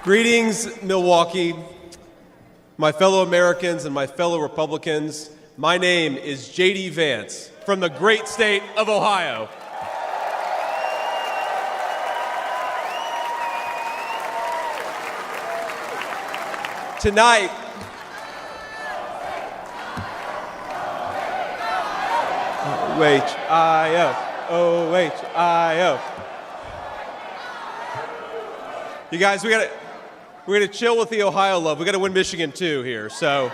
Greetings, Milwaukee, my fellow Americans and my fellow Republicans. My name is J.D. Vance from the great state of Ohio. Tonight, O-H-I-O, O-H-I-O. You guys, we're gonna chill with the Ohio love. We gotta win Michigan too here, so.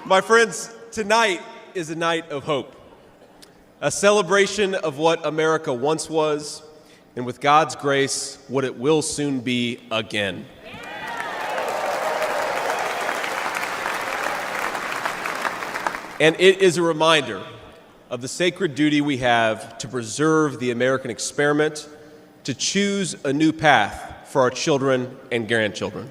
My friends, tonight is a night of hope, a celebration of what America once was, and with God's grace, what it will soon be again. And it is a reminder of the sacred duty we have to preserve the American experiment, to choose a new path for our children and grandchildren.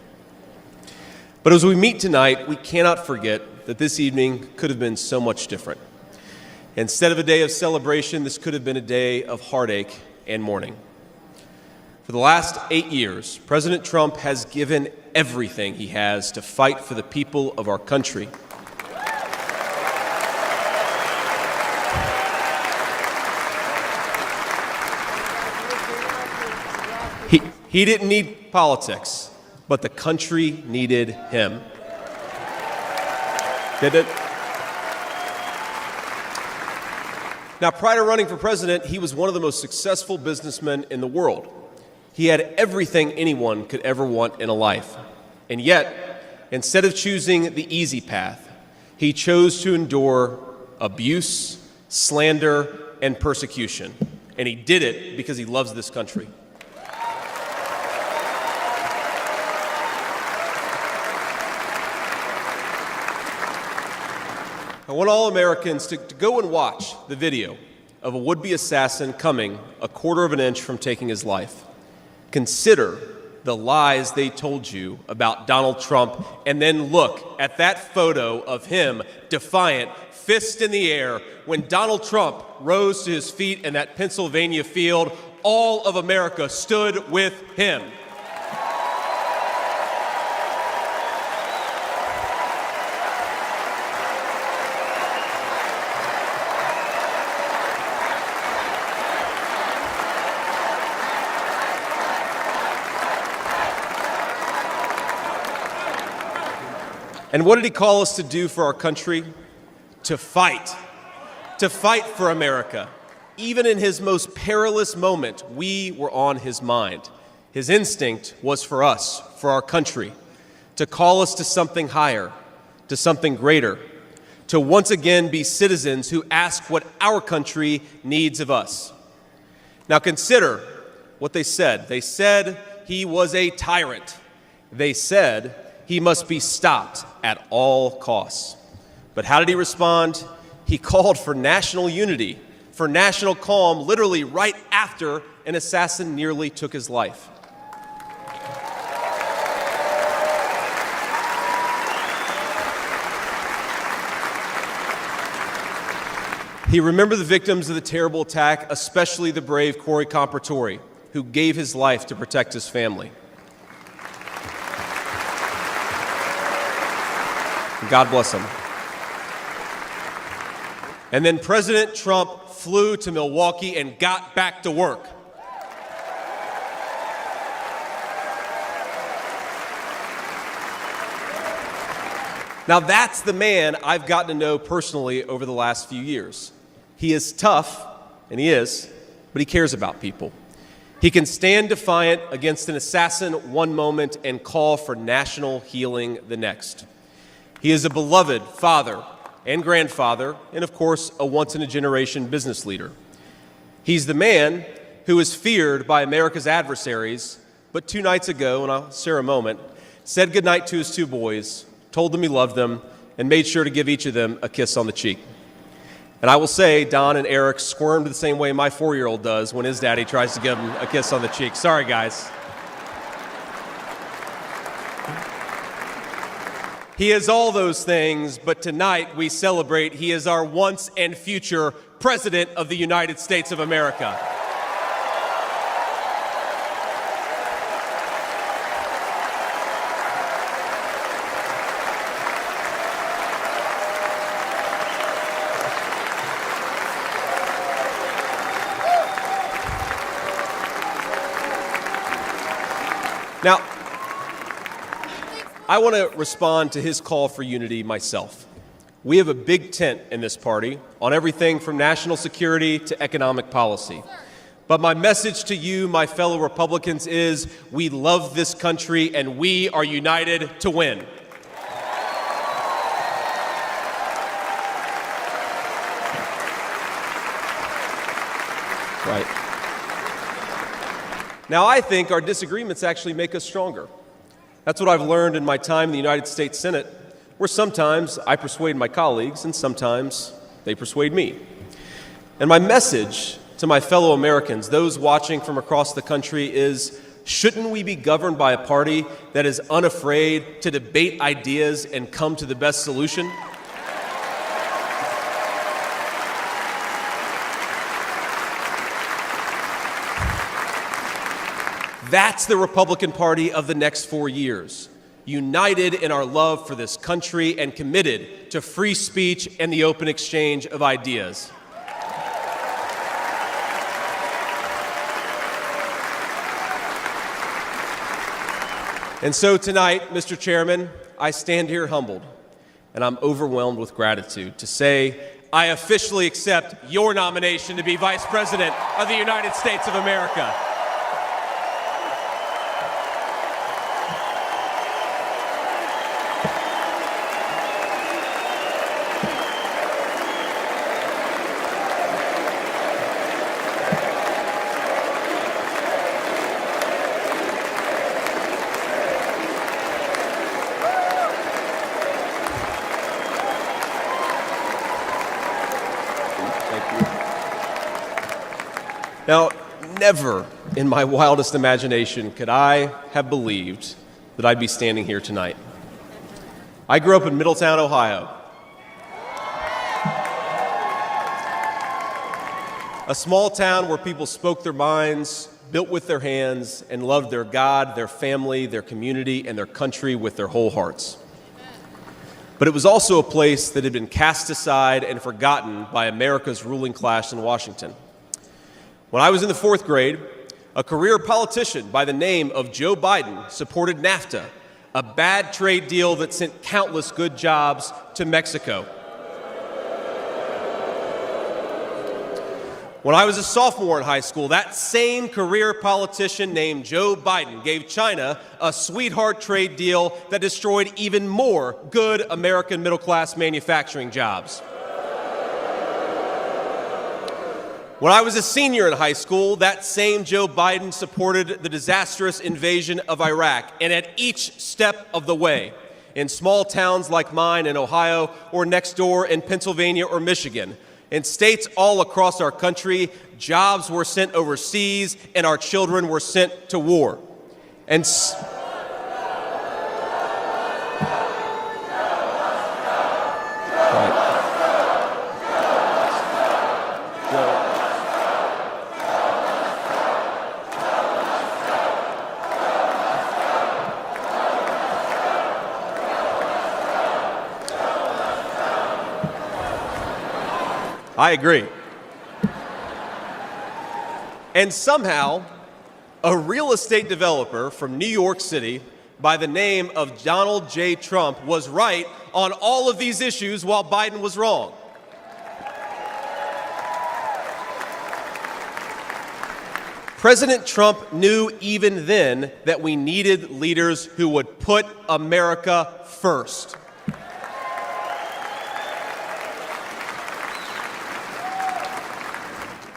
But as we meet tonight, we cannot forget that this evening could have been so much different. Instead of a day of celebration, this could have been a day of heartache and mourning. For the last 8 years, President Trump has given everything he has to fight for the people of our country. He didn't need politics, but the country needed him. Did it? Now, prior to running for president, he was one of the most successful businessmen in the world. He had everything anyone could ever want in a life. And yet, instead of choosing the easy path, he chose to endure abuse, slander, and persecution. And he did it because he loves this country. I want all Americans to go and watch the video of a would-be assassin coming a quarter of an inch from taking his life. Consider the lies they told you about Donald Trump, and then look at that photo of him, defiant, fist in the air, when Donald Trump rose to his feet in that Pennsylvania field. All of America stood with him. And what did he call us to do for our country? To fight for America. Even in his most perilous moment, we were on his mind. His instinct was for us, for our country, to call us to something higher, to something greater, to once again be citizens who ask what our country needs of us. Now consider what they said. They said he was a tyrant. They said he must be stopped at all costs. But how did he respond? He called for national unity, for national calm, literally right after an assassin nearly took his life. He remembered the victims of the terrible attack, especially the brave Corey Compratori, who gave his life to protect his family. God bless him. And then President Trump flew to Milwaukee and got back to work. Now that's the man I've gotten to know personally over the last few years. He is tough, and he is, but he cares about people. He can stand defiant against an assassin one moment and call for national healing the next. He is a beloved father and grandfather, and of course, a once-in-a-generation business leader. He's the man who is feared by America's adversaries, but 2 nights ago, and I'll share a moment, said goodnight to his 2 boys, told them he loved them, and made sure to give each of them a kiss on the cheek. And I will say, Don and Eric squirmed the same way my 4-year-old does when his daddy tries to give him a kiss on the cheek. Sorry, guys. He is all those things, but tonight we celebrate he is our once and future President of the United States of America. Now, I want to respond to his call for unity myself. We have a big tent in this party on everything from national security to economic policy. But my message to you, my fellow Republicans, is we love this country and we are united to win. Right. Now, I think our disagreements actually make us stronger. That's what I've learned in my time in the United States Senate, where sometimes I persuade my colleagues and sometimes they persuade me. And my message to my fellow Americans, those watching from across the country, is shouldn't we be governed by a party that is unafraid to debate ideas and come to the best solution? That's the Republican Party of the next 4 years, united in our love for this country and committed to free speech and the open exchange of ideas. And so tonight, Mr. Chairman, I stand here humbled, and I'm overwhelmed with gratitude to say I officially accept your nomination to be Vice President of the United States of America. Now, never in my wildest imagination could I have believed that I'd be standing here tonight. I grew up in Middletown, Ohio, a small town where people spoke their minds, built with their hands, and loved their God, their family, their community, and their country with their whole hearts. But it was also a place that had been cast aside and forgotten by America's ruling class in Washington. When I was in the 4th grade, a career politician by the name of Joe Biden supported NAFTA, a bad trade deal that sent countless good jobs to Mexico. When I was a sophomore in high school, that same career politician named Joe Biden gave China a sweetheart trade deal that destroyed even more good American middle-class manufacturing jobs. When I was a senior in high school, that same Joe Biden supported the disastrous invasion of Iraq, and at each step of the way, in small towns like mine in Ohio or next door in Pennsylvania or Michigan, in states all across our country, jobs were sent overseas and our children were sent to war. And I agree. And somehow, a real estate developer from New York City by the name of Donald J. Trump was right on all of these issues while Biden was wrong. President Trump knew even then that we needed leaders who would put America first.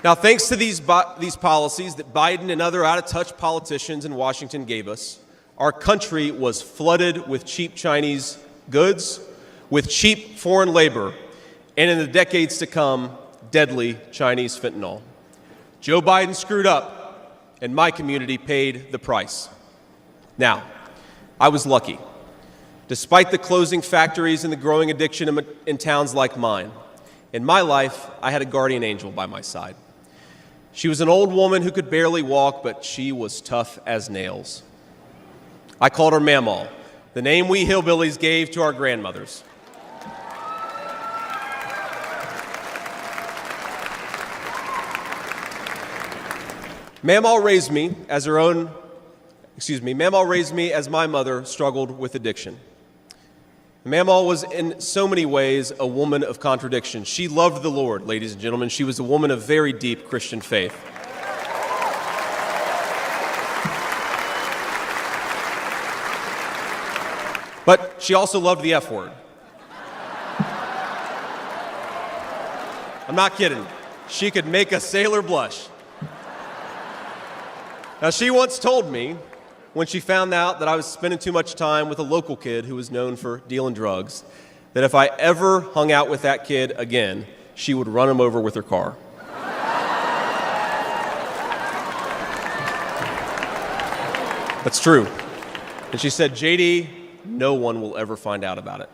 Now, thanks to these policies that Biden and other out-of-touch politicians in Washington gave us, our country was flooded with cheap Chinese goods, with cheap foreign labor, and in the decades to come, deadly Chinese fentanyl. Joe Biden screwed up, and my community paid the price. Now, I was lucky. Despite the closing factories and the growing addiction in towns like mine, in my life, I had a guardian angel by my side. She was an old woman who could barely walk, but she was tough as nails. I called her Mamaw, the name we hillbillies gave to our grandmothers. Mamaw raised me as my mother struggled with addiction. Mamaw was in so many ways a woman of contradiction. She loved the Lord, ladies and gentlemen. She was a woman of very deep Christian faith. But she also loved the F word. I'm not kidding. She could make a sailor blush. Now, she once told me, when she found out that I was spending too much time with a local kid who was known for dealing drugs, that if I ever hung out with that kid again, she would run him over with her car. That's true. And she said, JD, no one will ever find out about it.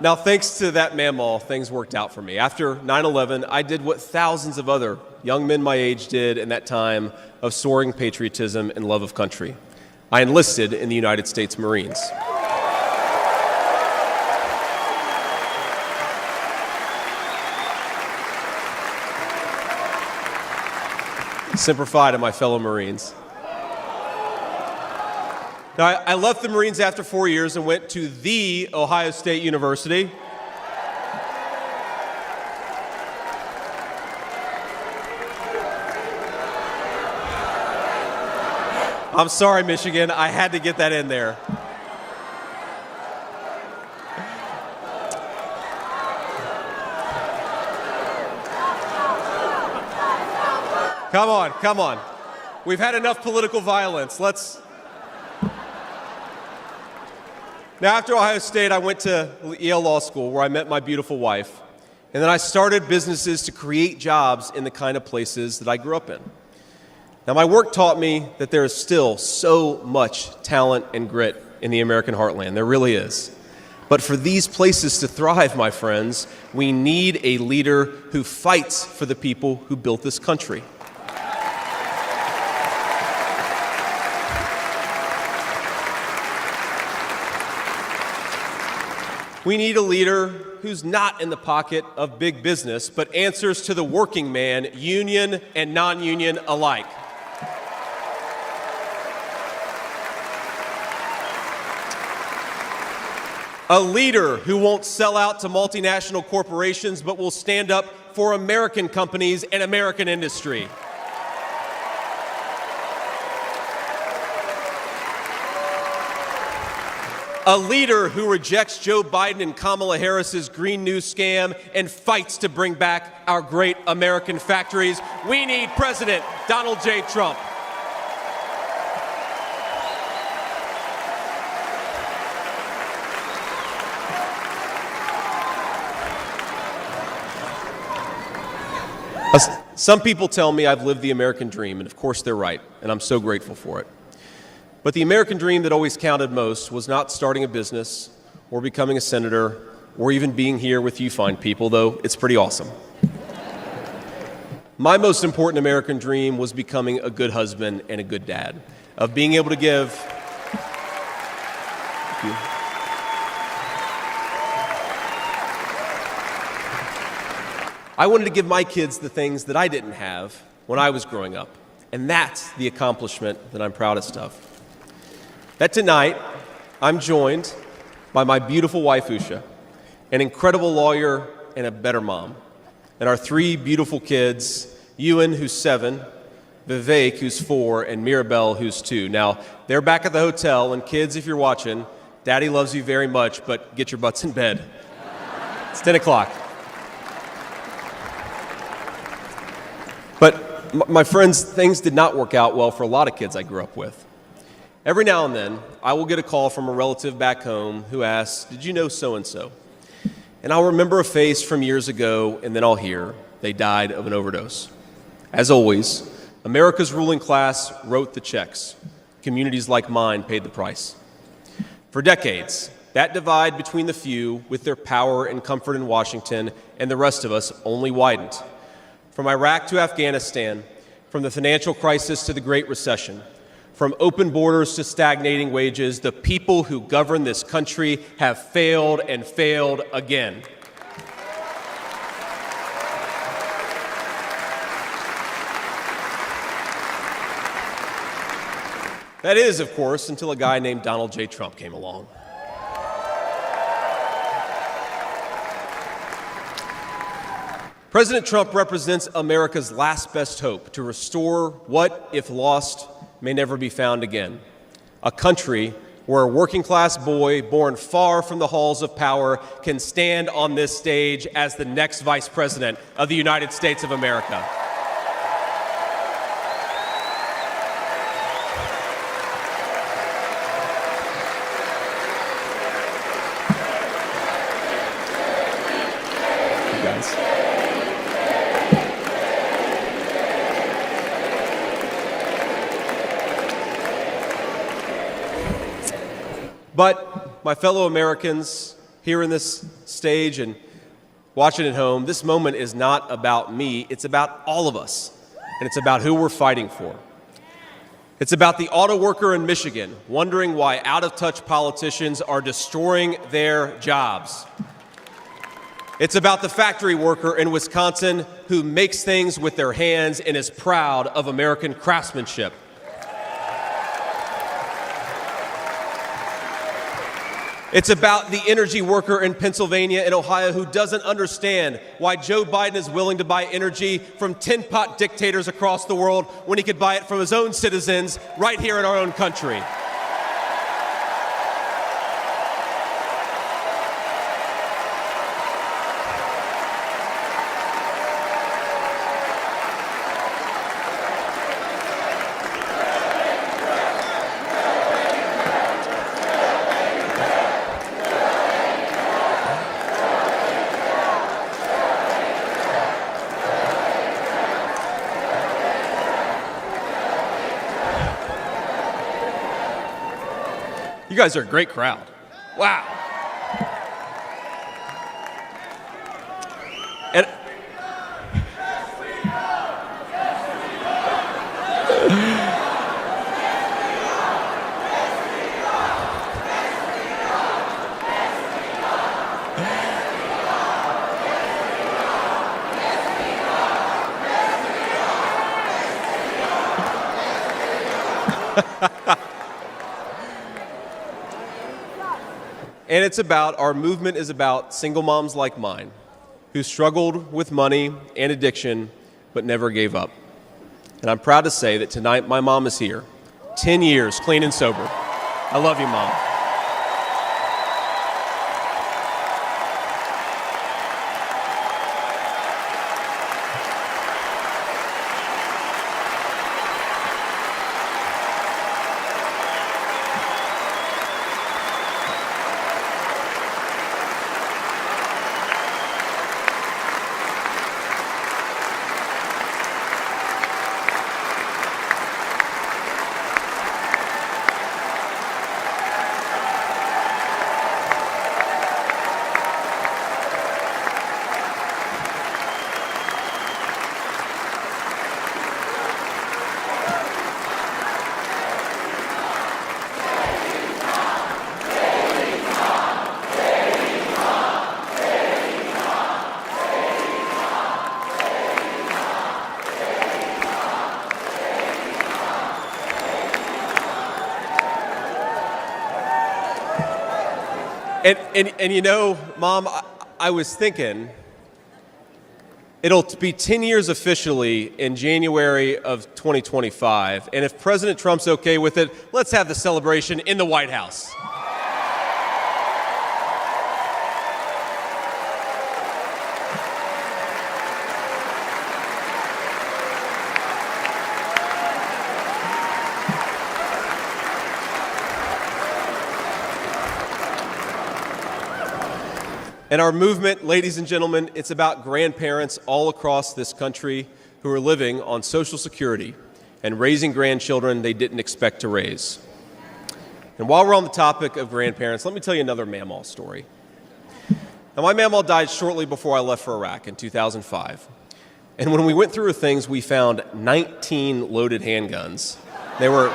Now, thanks to that Mamaw, things worked out for me. After 9/11, I did what thousands of other young men my age did in that time of soaring patriotism and love of country. I enlisted in the United States Marines. Semper Fi to my fellow Marines. Now, I left the Marines after 4 years and went to The Ohio State University. I'm sorry, Michigan. I had to get that in there. Come on. We've had enough political violence. Now, after Ohio State, I went to Yale Law School, where I met my beautiful wife. And then I started businesses to create jobs in the kind of places that I grew up in. Now, my work taught me that there is still so much talent and grit in the American heartland. There really is. But for these places to thrive, my friends, we need a leader who fights for the people who built this country. We need a leader who's not in the pocket of big business, but answers to the working man, union and non-union alike. A leader who won't sell out to multinational corporations, but will stand up for American companies and American industry. A leader who rejects Joe Biden and Kamala Harris's Green New scam and fights to bring back our great American factories. We need President Donald J. Trump. Some people tell me I've lived the American dream, and of course they're right, and I'm so grateful for it. But the American dream that always counted most was not starting a business or becoming a senator or even being here with you fine people, though it's pretty awesome. My most important American dream was becoming a good husband and a good dad, of being able to give. Thank you. I wanted to give my kids the things that I didn't have when I was growing up, and that's the accomplishment that I'm proudest of. That tonight, I'm joined by my beautiful wife, Usha, an incredible lawyer and a better mom, and our three beautiful kids, Ewan, who's 7, Vivek, who's 4, and Mirabelle, who's 2. Now, they're back at the hotel, and kids, if you're watching, Daddy loves you very much, but get your butts in bed. It's 10 o'clock. But my friends, things did not work out well for a lot of kids I grew up with. Every now and then, I will get a call from a relative back home who asks, "Did you know so-and-so?" And I'll remember a face from years ago, and then I'll hear, "They died of an overdose." As always, America's ruling class wrote the checks. Communities like mine paid the price. For decades, that divide between the few with their power and comfort in Washington and the rest of us only widened. From Iraq to Afghanistan, from the financial crisis to the Great Recession, from open borders to stagnating wages, the people who govern this country have failed and failed again. That is, of course, until a guy named Donald J. Trump came along. President Trump represents America's last best hope to restore what, if lost, may never be found again. A country where a working-class boy born far from the halls of power can stand on this stage as the next Vice President of the United States of America. You guys. But my fellow Americans here in this stage and watching at home, this moment is not about me. It's about all of us, and it's about who we're fighting for. It's about the auto worker in Michigan wondering why out-of-touch politicians are destroying their jobs. It's about the factory worker in Wisconsin who makes things with their hands and is proud of American craftsmanship. It's about the energy worker in Pennsylvania and Ohio who doesn't understand why Joe Biden is willing to buy energy from tin-pot dictators across the world when he could buy it from his own citizens right here in our own country. You guys are a great crowd. Wow. And And it's about, our movement is about single moms like mine who struggled with money and addiction but never gave up. And I'm proud to say that tonight my mom is here, 10 years clean and sober. I love you, Mom. And you know, Mom, I was thinking, it'll be 10 years officially in January of 2025, and if President Trump's okay with it, let's have the celebration in the White House. And our movement, ladies and gentlemen, it's about grandparents all across this country who are living on Social Security and raising grandchildren they didn't expect to raise. And while we're on the topic of grandparents, let me tell you another mamaw story. Now, my mamaw died shortly before I left for Iraq in 2005. And when we went through her things, we found 19 loaded handguns. They were...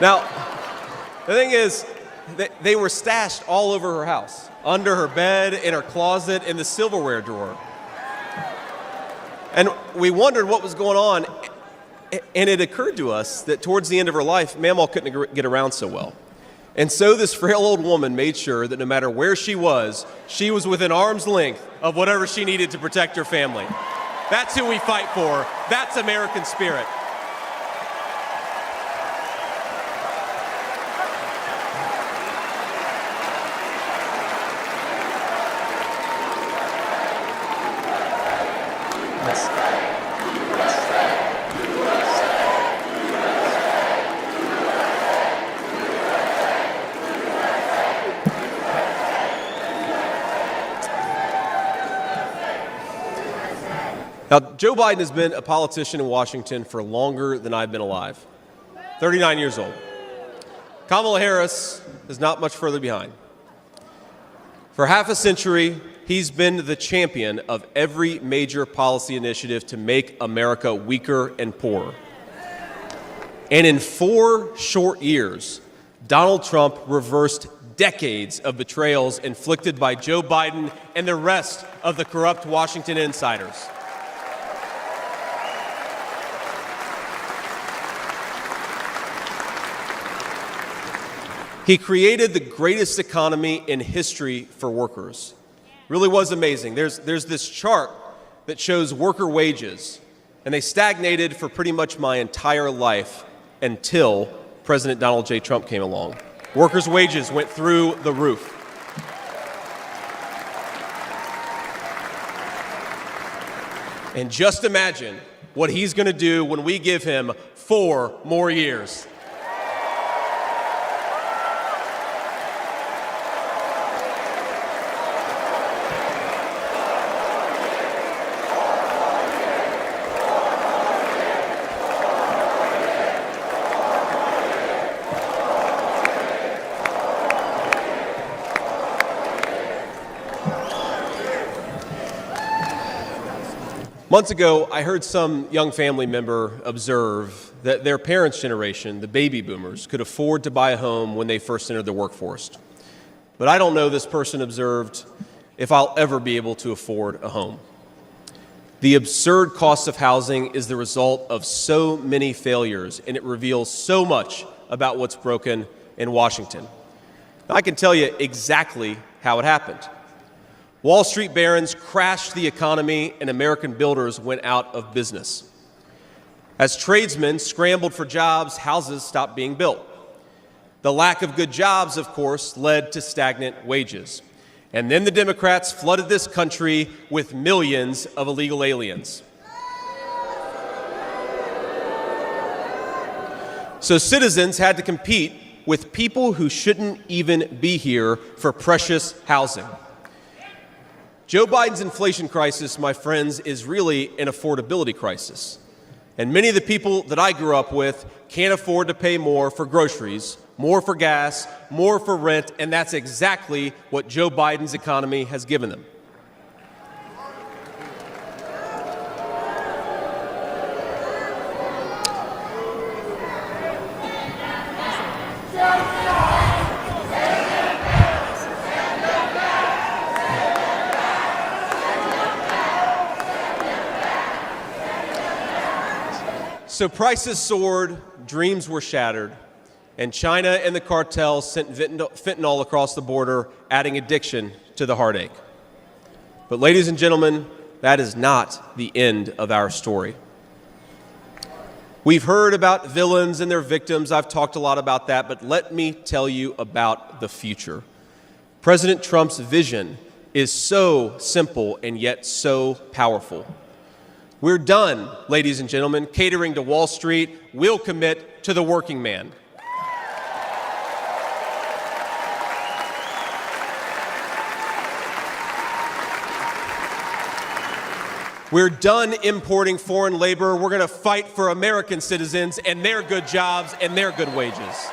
Now, the thing is, they were stashed all over her house, under her bed, in her closet, in the silverware drawer. And we wondered what was going on, and it occurred to us that towards the end of her life, Mamaw couldn't get around so well. And so this frail old woman made sure that no matter where she was within arm's length of whatever she needed to protect her family. That's who we fight for. That's American spirit. Now, Joe Biden has been a politician in Washington for longer than I've been alive, 39 years old. Kamala Harris is not much further behind. For half a century, he's been the champion of every major policy initiative to make America weaker and poorer. And in 4 short years, Donald Trump reversed decades of betrayals inflicted by Joe Biden and the rest of the corrupt Washington insiders. He created the greatest economy in history for workers. Really was amazing. There's this chart that shows worker wages, and they stagnated for pretty much my entire life until President Donald J. Trump came along. Workers' wages went through the roof. And just imagine what he's going to do when we give him 4 more years. Months ago, I heard some young family member observe that their parents' generation, the baby boomers, could afford to buy a home when they first entered the workforce. But I don't know, this person observed, if I'll ever be able to afford a home. The absurd cost of housing is the result of so many failures, and it reveals so much about what's broken in Washington. I can tell you exactly how it happened. Wall Street barons crashed the economy, and American builders went out of business. As tradesmen scrambled for jobs, houses stopped being built. The lack of good jobs, of course, led to stagnant wages. And then the Democrats flooded this country with millions of illegal aliens. So citizens had to compete with people who shouldn't even be here for precious housing. Joe Biden's inflation crisis, my friends, is really an affordability crisis. And many of the people that I grew up with can't afford to pay more for groceries, more for gas, more for rent, and that's exactly what Joe Biden's economy has given them. So prices soared, dreams were shattered, and China and the cartels sent fentanyl across the border, adding addiction to the heartache. But ladies and gentlemen, that is not the end of our story. We've heard about villains and their victims. I've talked a lot about that, but let me tell you about the future. President Trump's vision is so simple and yet so powerful. We're done, ladies and gentlemen, catering to Wall Street. We'll commit to the working man. We're done importing foreign labor. We're going to fight for American citizens and their good jobs and their good wages.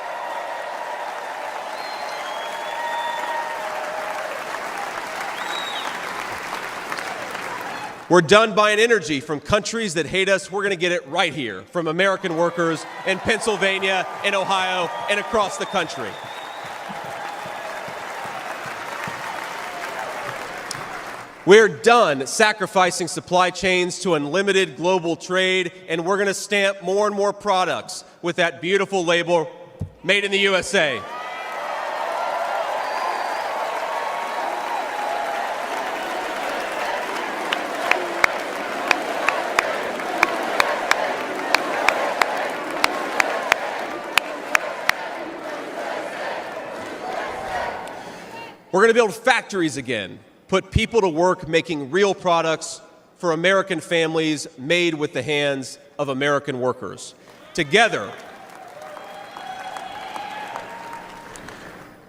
We're done buying energy from countries that hate us. We're going to get it right here from American workers in Pennsylvania, in Ohio, and across the country. We're done sacrificing supply chains to unlimited global trade, and we're going to stamp more and more products with that beautiful label, Made in the USA. We're going to build factories again, put people to work making real products for American families made with the hands of American workers. Together,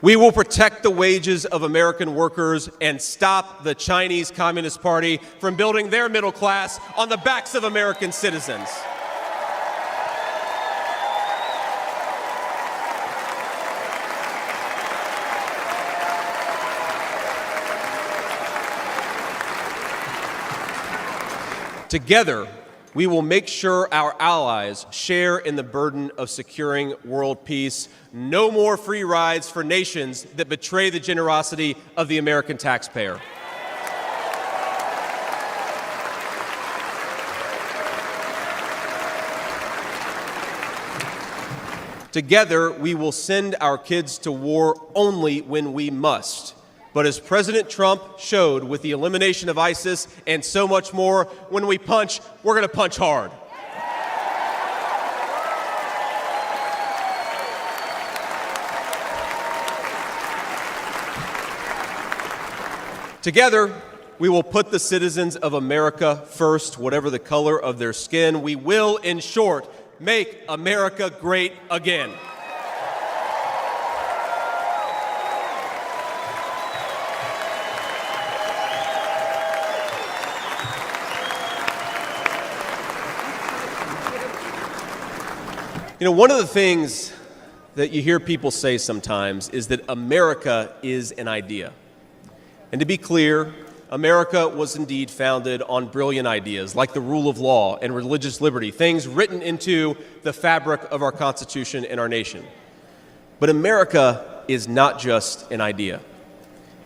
we will protect the wages of American workers and stop the Chinese Communist Party from building their middle class on the backs of American citizens. Together, we will make sure our allies share in the burden of securing world peace. No more free rides for nations that betray the generosity of the American taxpayer. Together, we will send our kids to war only when we must. But as President Trump showed with the elimination of ISIS and so much more, when we punch, we're going to punch hard. Together, we will put the citizens of America first, whatever the color of their skin. We will, in short, make America great again. You know, one of the things that you hear people say sometimes is that America is an idea. And to be clear, America was indeed founded on brilliant ideas like the rule of law and religious liberty, things written into the fabric of our Constitution and our nation. But America is not just an idea.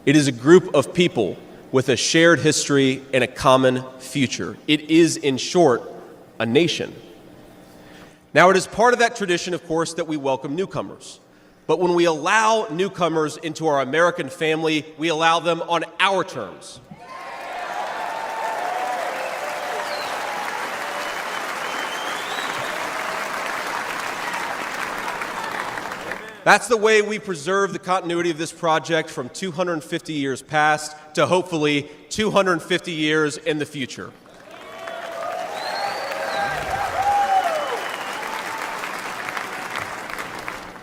It is a group of people with a shared history and a common future. It is, in short, a nation. Now, it is part of that tradition, of course, that we welcome newcomers. But when we allow newcomers into our American family, we allow them on our terms. That's the way we preserve the continuity of this project from 250 years past to hopefully 250 years in the future.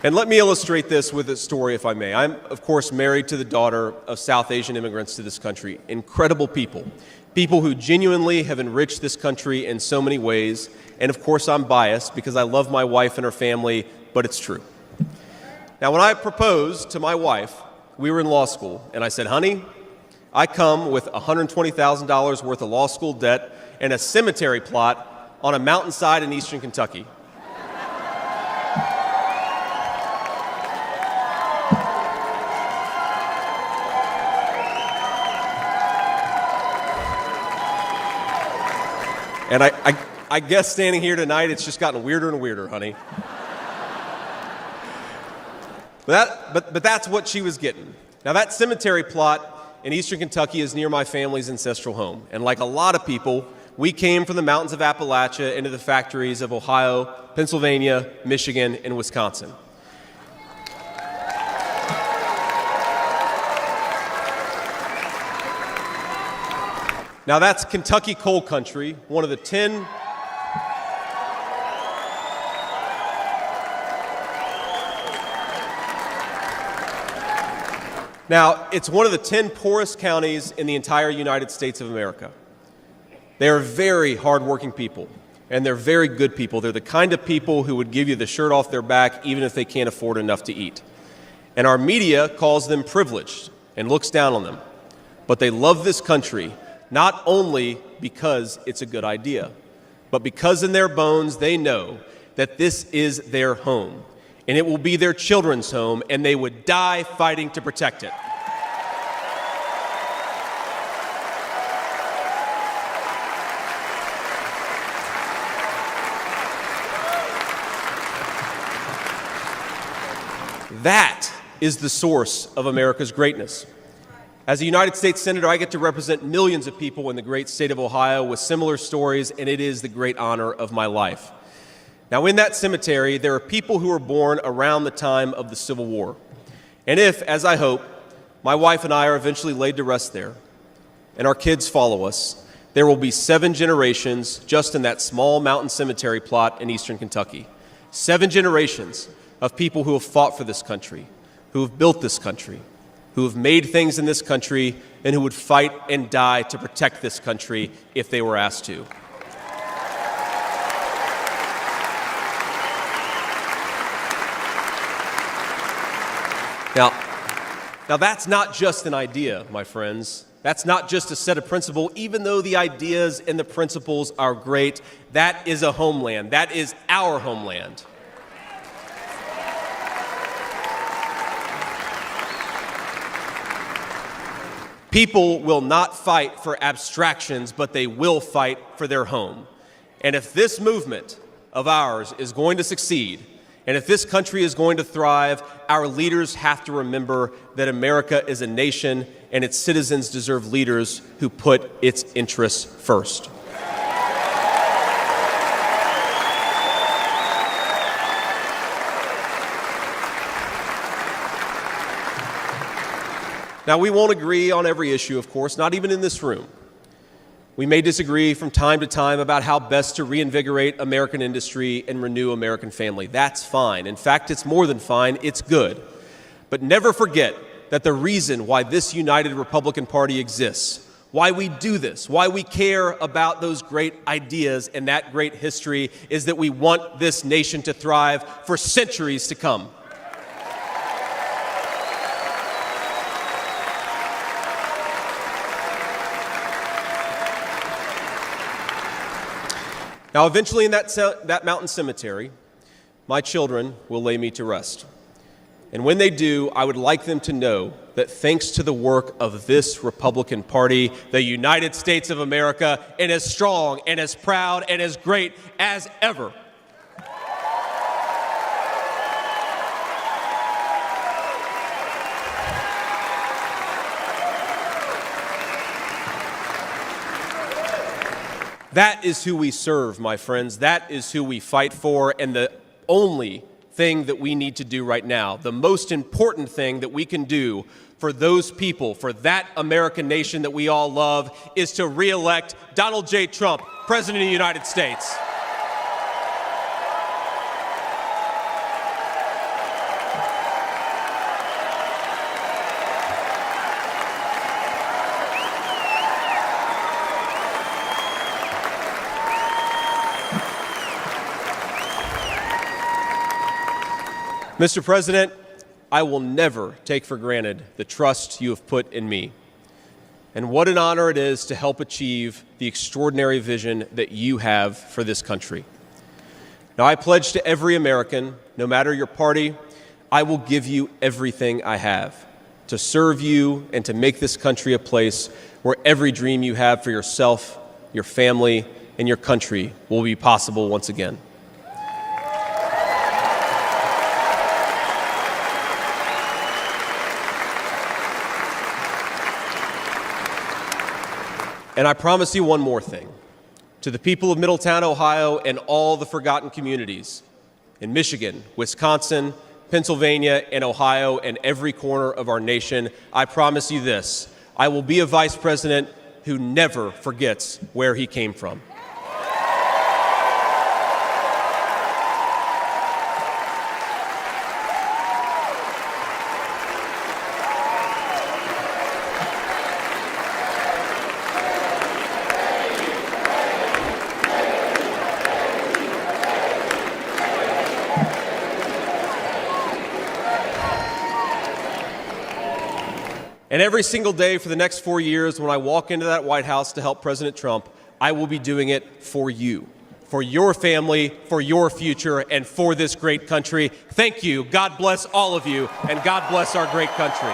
And let me illustrate this with a story, if I may. I'm, of course, married to the daughter of South Asian immigrants to this country. Incredible people. People who genuinely have enriched this country in so many ways. And, of course, I'm biased because I love my wife and her family, but it's true. Now, when I proposed to my wife, we were in law school, and I said, honey, I come with $120,000 worth of law school debt and a cemetery plot on a mountainside in eastern Kentucky. And I guess standing here tonight, it's just gotten weirder and weirder, honey. But that's what she was getting. Now, that cemetery plot in eastern Kentucky is near my family's ancestral home. And like a lot of people, we came from the mountains of Appalachia into the factories of Ohio, Pennsylvania, Michigan, and Wisconsin. Now that's Kentucky coal country, one of the 10 Now, it's one of the 10 poorest counties in the entire United States of America. They are very hardworking people, and they're very good people. They're the kind of people who would give you the shirt off their back even if they can't afford enough to eat. And our media calls them privileged and looks down on them. But they love this country, not only because it's a good idea, but because in their bones they know that this is their home. And it will be their children's home, and they would die fighting to protect it. That is the source of America's greatness. As a United States Senator, I get to represent millions of people in the great state of Ohio with similar stories, and it is the great honor of my life. Now, in that cemetery, there are people who were born around the time of the Civil War. And if, as I hope, my wife and I are eventually laid to rest there, and our kids follow us, there will be 7 generations just in that small mountain cemetery plot in eastern Kentucky. 7 generations of people who have fought for this country, who have built this country, who have made things in this country, and who would fight and die to protect this country if they were asked to. Now that's not just an idea, my friends. That's not just a set of principles. Even though the ideas and the principles are great, that is a homeland. That is our homeland. People will not fight for abstractions, but they will fight for their home. And if this movement of ours is going to succeed, and if this country is going to thrive, our leaders have to remember that America is a nation and its citizens deserve leaders who put its interests first. Now, we won't agree on every issue, of course, not even in this room. We may disagree from time to time about how best to reinvigorate American industry and renew American family. That's fine. In fact, it's more than fine. It's good. But never forget that the reason why this united Republican Party exists, why we do this, why we care about those great ideas and that great history, is that we want this nation to thrive for centuries to come. Now, eventually in that mountain cemetery, my children will lay me to rest. And when they do, I would like them to know that thanks to the work of this Republican Party, the United States of America is as strong and as proud and as great as ever. That is who we serve, my friends. That is who we fight for. And the only thing that we need to do right now, the most important thing that we can do for those people, for that American nation that we all love, is to re-elect Donald J. Trump, President of the United States. Mr. President, I will never take for granted the trust you have put in me. And what an honor it is to help achieve the extraordinary vision that you have for this country. Now, I pledge to every American, no matter your party, I will give you everything I have to serve you and to make this country a place where every dream you have for yourself, your family, and your country will be possible once again. And I promise you one more thing. To the people of Middletown, Ohio, and all the forgotten communities in Michigan, Wisconsin, Pennsylvania, and Ohio, and every corner of our nation, I promise you this: I will be a vice president who never forgets where he came from. And every single day for the next 4 years, when I walk into that White House to help President Trump, I will be doing it for you, for your family, for your future, and for this great country. Thank you. God bless all of you, and God bless our great country.